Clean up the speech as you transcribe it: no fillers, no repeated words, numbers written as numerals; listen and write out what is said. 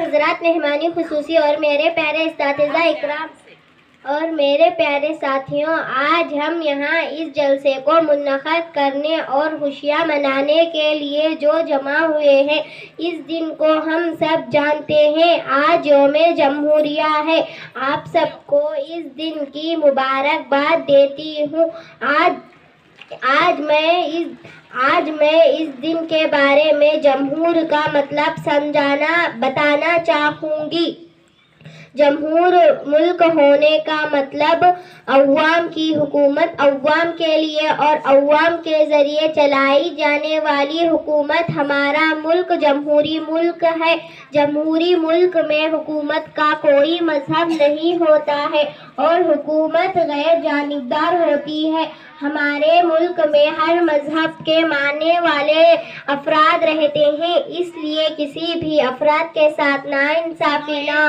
حضرات مہمانی خصوصی اور میرے پیارے اساتذہ اکرام اور میرے پیارے ساتھیوں، آج ہم یہاں اس جلسے کو منعقد کرنے اور خوشیاں منانے کے لیے جو جمع ہوئے ہیں، اس دن کو ہم سب جانتے ہیں، آج یوم جمہوریہ ہے۔ آپ سب کو اس دن کی مبارکباد دیتی ہوں۔ آج میں اس دن کے بارے میں جمہور کا مطلب بتانا چاہوں گی۔ جمہور ملک ہونے کا مطلب عوام کی حکومت، عوام کے لیے اور عوام کے ذریعے چلائی جانے والی حکومت۔ ہمارا ملک جمہوری ملک ہے۔ جمہوری ملک میں حکومت کا کوئی مذہب نہیں ہوتا ہے اور حکومت غیر جانبدار ہوتی ہے۔ ہمارے ملک میں ہر مذہب کے ماننے والے افراد رہتے ہیں، اس لیے کسی بھی افراد کے ساتھ ناانصافی نہ